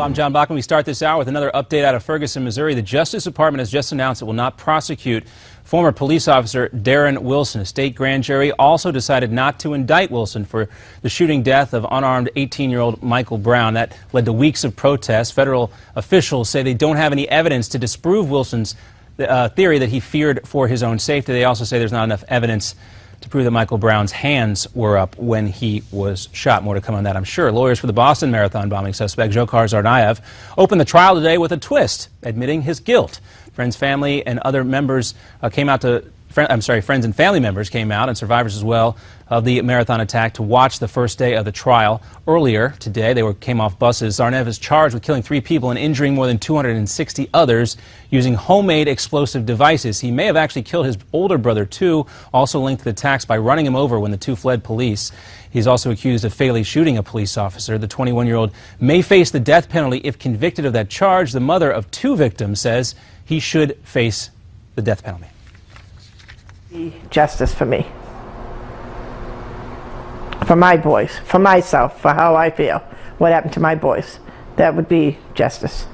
I'm John Bachman. We start this hour with another update out of Ferguson, Missouri. The Justice Department has just announced it will not prosecute former police officer Darren Wilson. A state grand jury also decided not to indict Wilson for the shooting death of unarmed 18-year-old Michael Brown. That led to weeks of protests. Federal officials say they don't have any evidence to disprove Wilson's theory that he feared for his own safety. They also say there's not enough evidence to prove that Michael Brown's hands were up when he was shot. More to come on that, I'm sure. Lawyers for the Boston Marathon bombing suspect, Dzhokhar Tsarnaev, opened the trial today with a twist, admitting his guilt. Friends, family, and other members friends and family members came out, and survivors as well, of the marathon attack to watch the first day of the trial. Earlier today, they came off buses. Tsarnaev is charged with killing 3 people and injuring more than 260 others using homemade explosive devices. He may have actually killed his older brother, too, also linked to the attacks by running him over when the two fled police. He's also accused of fatally shooting a police officer. The 21-year-old may face the death penalty if convicted of that charge. The mother of 2 victims says he should face the death penalty. Justice for me, for my boys, for myself, for how I feel, what happened to my boys. That would be justice.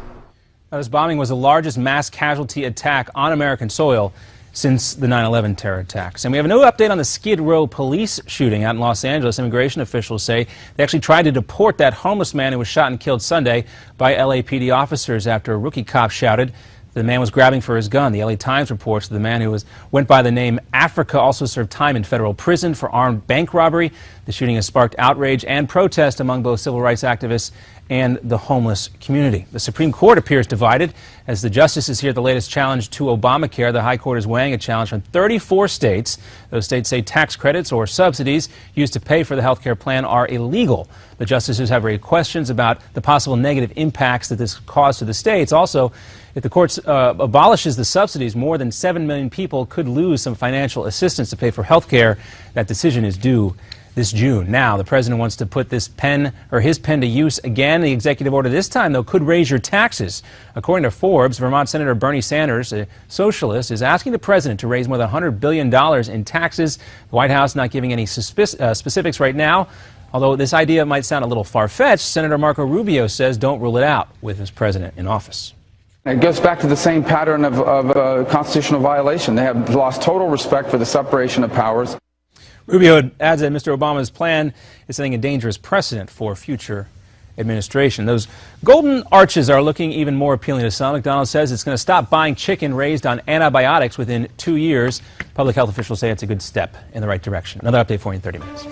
Now, this bombing was the largest mass casualty attack on American soil since the 9/11 terror attacks. And we have a new update on the Skid Row police shooting out in Los Angeles. Immigration officials say they actually tried to deport that homeless man who was shot and killed Sunday by LAPD officers after a rookie cop shouted the man was grabbing for his gun. The LA Times reports that the man who went by the name Africa also served time in federal prison for armed bank robbery. The shooting has sparked outrage and protest among both civil rights activists and the homeless community. The Supreme Court appears divided as the justices hear the latest challenge to Obamacare. The High Court is weighing a challenge from 34 states. Those states say tax credits or subsidies used to pay for the health care plan are illegal. The justices have raised questions about the possible negative impacts that this caused to the states. Also, if the court abolishes the subsidies, more than 7 million people could lose some financial assistance to pay for health care. That decision is due this June. Now, the president wants to put his pen to use again. The executive order this time, though, could raise your taxes. According to Forbes, Vermont Senator Bernie Sanders, a socialist, is asking the president to raise more than $100 billion in taxes. The White House not giving any specifics right now. Although this idea might sound a little far-fetched, Senator Marco Rubio says don't rule it out with his president in office. It goes back to the same pattern of constitutional violation. They have lost total respect for the separation of powers. Rubio adds that Mr. Obama's plan is setting a dangerous precedent for future administration. Those golden arches are looking even more appealing to some. McDonald's says it's going to stop buying chicken raised on antibiotics within 2 years. Public health officials say it's a good step in the right direction. Another update for you in 30 minutes.